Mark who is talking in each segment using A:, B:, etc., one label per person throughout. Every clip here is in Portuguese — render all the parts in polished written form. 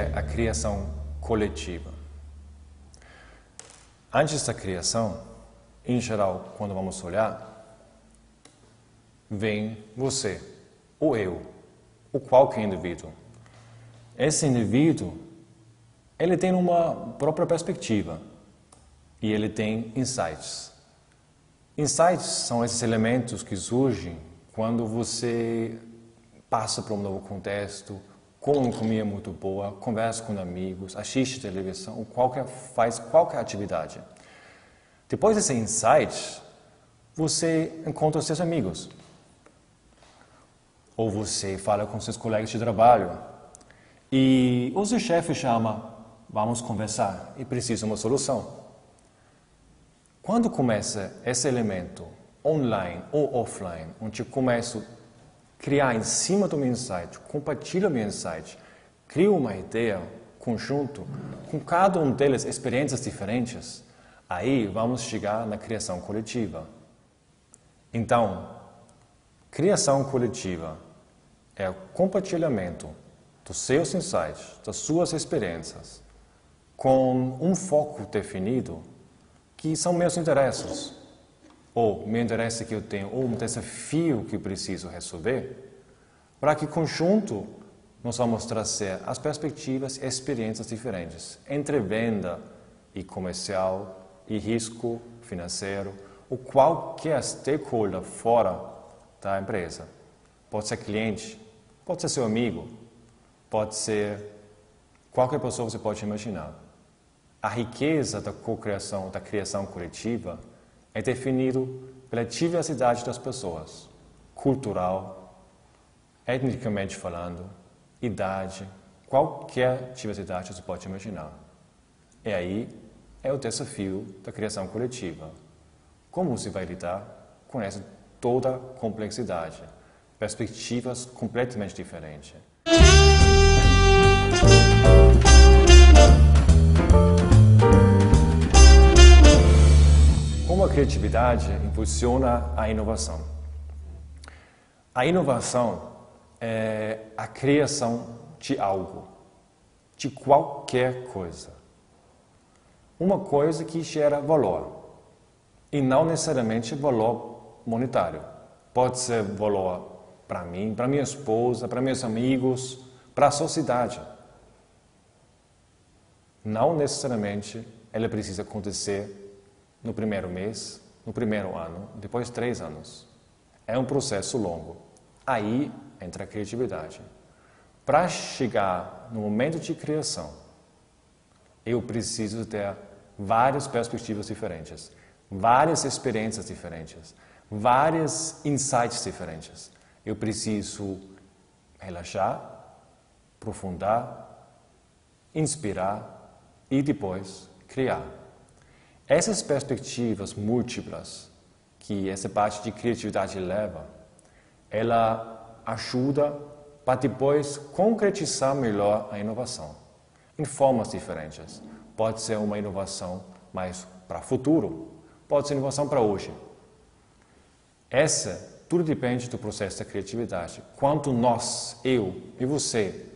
A: é a criação coletiva? Antes da criação, em geral, quando vamos olhar, vem você, ou eu, ou qualquer indivíduo. Esse indivíduo, ele tem uma própria perspectiva e ele tem insights. Insights são esses elementos que surgem quando você passa para um novo contexto, come uma comida muito boa, conversa com amigos, assiste televisão, faz qualquer atividade. Depois desse insight, você encontra seus amigos. Ou você fala com seus colegas de trabalho. E o seu chefe chama, vamos conversar, e precisa de uma solução. Quando começa esse elemento, online ou offline, onde eu começo a criar em cima do meu insight, compartilho meu insight, crio uma ideia conjunto, com cada um deles experiências diferentes, aí vamos chegar na criação coletiva. Então, criação coletiva é o compartilhamento dos seus insights, das suas experiências, com um foco definido, que são meus interesses, ou meu interesse que eu tenho, ou um desafio que eu preciso resolver, para que, conjunto, nós vamos trazer as perspectivas e experiências diferentes entre venda e comercial e risco financeiro, ou qualquer stakeholder fora da empresa. Pode ser cliente, pode ser seu amigo, pode ser qualquer pessoa que você pode imaginar. A riqueza da cocriação, da criação coletiva, é definido pela diversidade das pessoas, cultural, etnicamente falando, idade, qualquer diversidade você pode imaginar. E aí é o desafio da criação coletiva. Como você vai lidar com essa toda complexidade, perspectivas completamente diferentes. Como a criatividade impulsiona a inovação? A inovação é a criação de algo, de qualquer coisa. Uma coisa que gera valor, e não necessariamente valor monetário. Pode ser valor para mim, para minha esposa, para meus amigos, para a sociedade. Não necessariamente ela precisa acontecer no primeiro mês, no primeiro ano, depois de 3 anos. É um processo longo. Aí entra a criatividade. Para chegar no momento de criação, eu preciso ter várias perspectivas diferentes, várias experiências diferentes, vários insights diferentes. Eu preciso relaxar, aprofundar, inspirar e depois criar. Essas perspectivas múltiplas que essa parte de criatividade leva, ela ajuda para depois concretizar melhor a inovação, em formas diferentes. Pode ser uma inovação mais para o futuro, pode ser inovação para hoje. Tudo depende do processo da criatividade. Quanto nós, eu e você,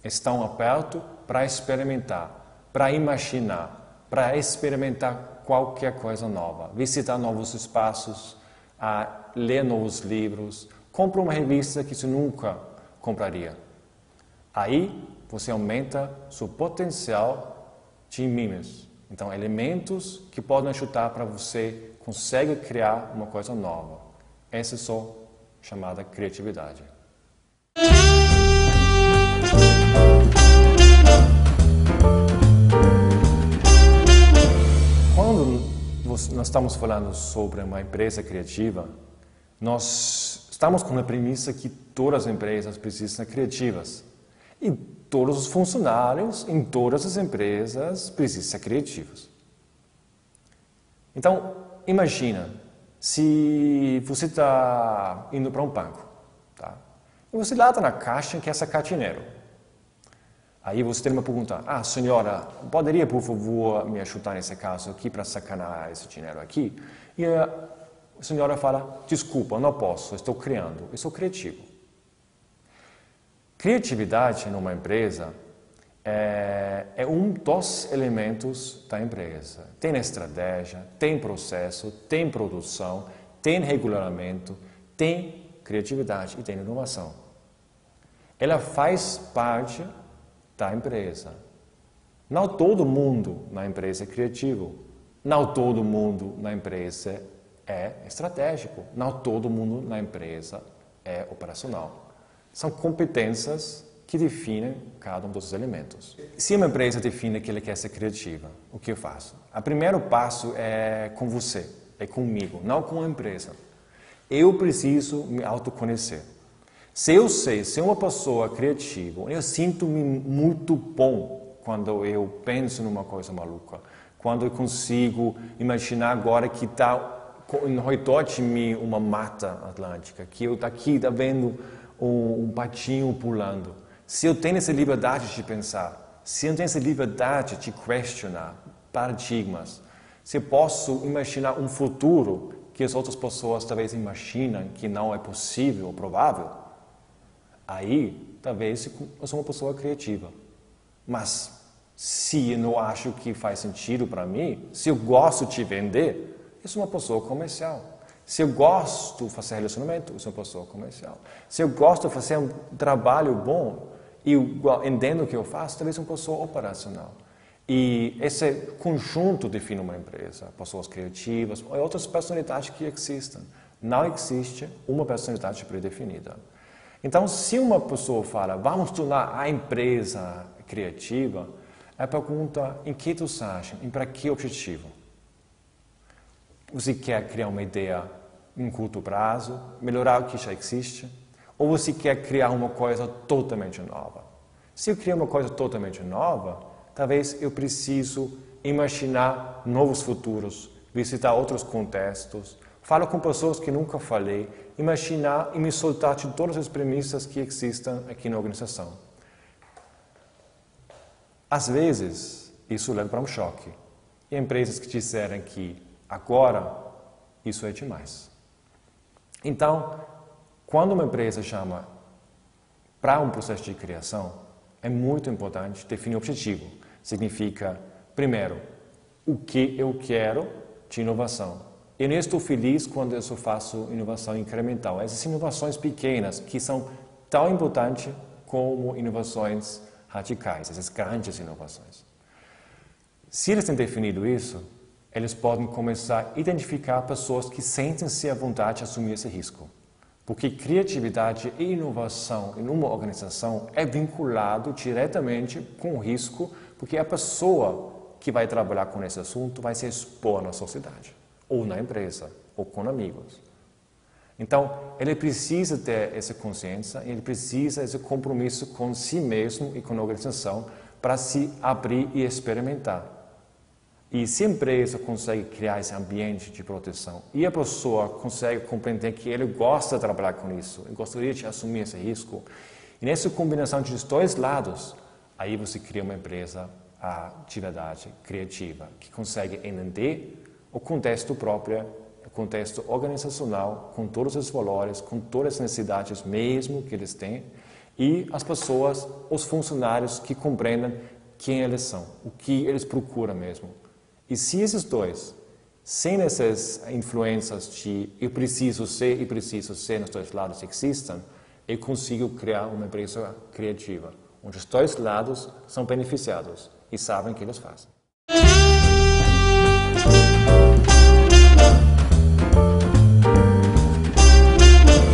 A: estão abertos para experimentar, para imaginar, para experimentar qualquer coisa nova, visitar novos espaços, ler novos livros, comprar uma revista que você nunca compraria. Aí você aumenta seu potencial de mimes. Então, elementos que podem ajudar para você conseguir criar uma coisa nova. Essa é só chamada criatividade. Quando nós estamos falando sobre uma empresa criativa, nós estamos com a premissa que todas as empresas precisam ser criativas. E todos os funcionários em todas as empresas precisam ser criativos. Então, imagina, se você está indo para um banco, tá? E você lá está na caixa quer sacar dinheiro. Aí você tem uma pergunta, senhora, poderia por favor me ajudar nesse caso aqui para sacanar esse dinheiro aqui? E a senhora fala, desculpa, não posso, estou criando, eu sou criativo. Criatividade numa empresa é um dos elementos da empresa. Tem estratégia, tem processo, tem produção, tem regulamento, tem criatividade e tem inovação. Ela faz parte da empresa. Não todo mundo na empresa é criativo. Não todo mundo na empresa é estratégico. Não todo mundo na empresa é operacional. São competências que definem cada um dos elementos. Se uma empresa define que ela quer ser criativa, o que eu faço? O primeiro passo é com você, é comigo, não com a empresa. Eu preciso me autoconhecer. Se eu sei ser uma pessoa criativa, eu sinto-me muito bom quando eu penso numa coisa maluca, quando eu consigo imaginar agora que está em redor de mim uma mata atlântica, que eu aqui tá vendo um patinho pulando. Se eu tenho essa liberdade de pensar, se eu tenho essa liberdade de questionar paradigmas, se eu posso imaginar um futuro que as outras pessoas talvez imaginam que não é possível ou provável, aí talvez eu sou uma pessoa criativa. Mas se eu não acho que faz sentido para mim, se eu gosto de vender, eu sou uma pessoa comercial. Se eu gosto de fazer relacionamento, eu sou uma pessoa comercial. Se eu gosto de fazer um trabalho bom e entendo o que eu faço, talvez eu sou uma pessoa operacional. E esse conjunto define uma empresa. Pessoas criativas e outras personalidades que existem. Não existe uma personalidade predefinida. Então, se uma pessoa fala, vamos tornar a empresa criativa, a pergunta, em que tu acha? E para que objetivo? Você quer criar uma ideia em curto prazo, melhorar o que já existe? Ou você quer criar uma coisa totalmente nova? Se eu criar uma coisa totalmente nova, talvez eu preciso imaginar novos futuros, visitar outros contextos, falar com pessoas que nunca falei, imaginar e me soltar de todas as premissas que existem aqui na organização. Às vezes, isso leva para um choque. E empresas que disserem que agora isso é demais. Então, quando uma empresa chama para um processo de criação, é muito importante definir o objetivo. Significa, primeiro, o que eu quero de inovação. Eu não estou feliz quando eu só faço inovação incremental. Essas inovações pequenas, que são tão importantes como inovações radicais, essas grandes inovações. Se eles têm definido isso, eles podem começar a identificar pessoas que sentem-se à vontade de assumir esse risco. Porque criatividade e inovação em uma organização é vinculado diretamente com o risco, porque a pessoa que vai trabalhar com esse assunto vai se expor na sociedade, ou na empresa, ou com amigos. Então, ele precisa ter essa consciência, ele precisa esse compromisso com si mesmo e com a organização para se abrir e experimentar. E se a empresa consegue criar esse ambiente de proteção e a pessoa consegue compreender que ele gosta de trabalhar com isso, ele gostaria de assumir esse risco, e nessa combinação dos dois lados, aí você cria uma empresa de verdade criativa, que consegue entender o contexto próprio, o contexto organizacional, com todos os valores, com todas as necessidades mesmo que eles têm, e as pessoas, os funcionários que compreendem quem eles são, o que eles procuram mesmo. E se esses dois, sem essas influências de eu preciso ser e preciso ser nos dois lados existem, eu consigo criar uma empresa criativa, onde os dois lados são beneficiados e sabem o que eles fazem.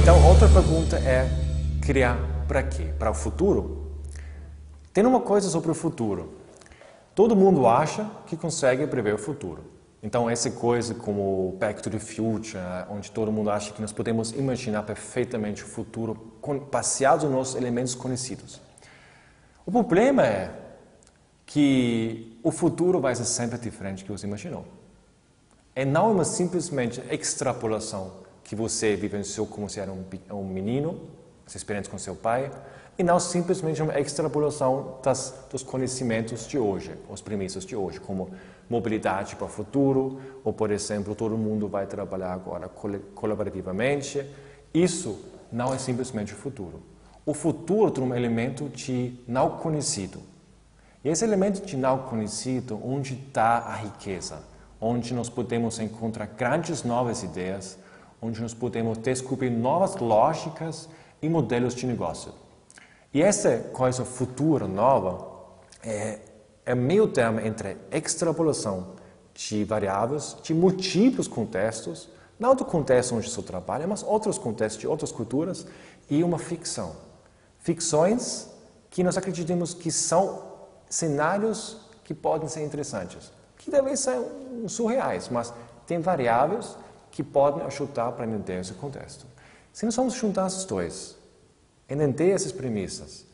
A: Então, outra pergunta é criar para quê? Para o futuro? Tem uma coisa sobre o futuro. Todo mundo acha que consegue prever o futuro. Então, essa coisa como Back to the Future, onde todo mundo acha que nós podemos imaginar perfeitamente o futuro baseado nos elementos conhecidos. O problema é que o futuro vai ser sempre diferente do que você imaginou. E não é uma simplesmente extrapolação que você vivenciou como se era um menino, essa experiência com seu pai, e não simplesmente uma extrapolação dos conhecimentos de hoje, os premissas de hoje, como mobilidade para o futuro, ou, por exemplo, todo mundo vai trabalhar agora colaborativamente. Isso não é simplesmente o futuro. O futuro tem um elemento de não conhecido. E esse elemento de não conhecido, onde está a riqueza, onde nós podemos encontrar grandes novas ideias, onde nós podemos descobrir novas lógicas e modelos de negócio. E essa coisa futura, nova, é meio termo entre extrapolação de variáveis, de múltiplos contextos, não do contexto onde se trabalha, mas outros contextos de outras culturas, e uma ficção. Ficções que nós acreditamos que são cenários que podem ser interessantes, que talvez sejam surreais, mas tem variáveis que podem ajudar para entender esse contexto. Se nós vamos juntar esses dois, entender essas premissas,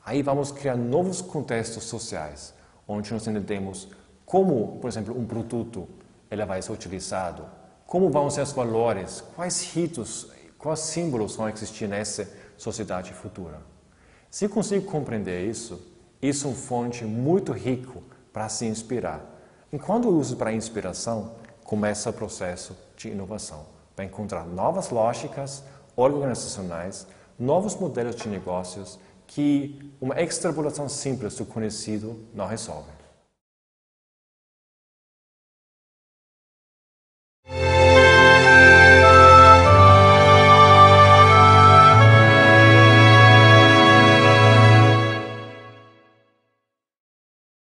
A: aí vamos criar novos contextos sociais, onde nós entendemos como, por exemplo, um produto ele vai ser utilizado, como vão ser os valores, quais ritos, quais símbolos vão existir nessa sociedade futura. Se consigo compreender isso é uma fonte muito rica para se inspirar. E quando eu uso para inspiração, começa o processo de inovação, para encontrar novas lógicas organizacionais, novos modelos de negócios que uma extrapolação simples do conhecido não resolve.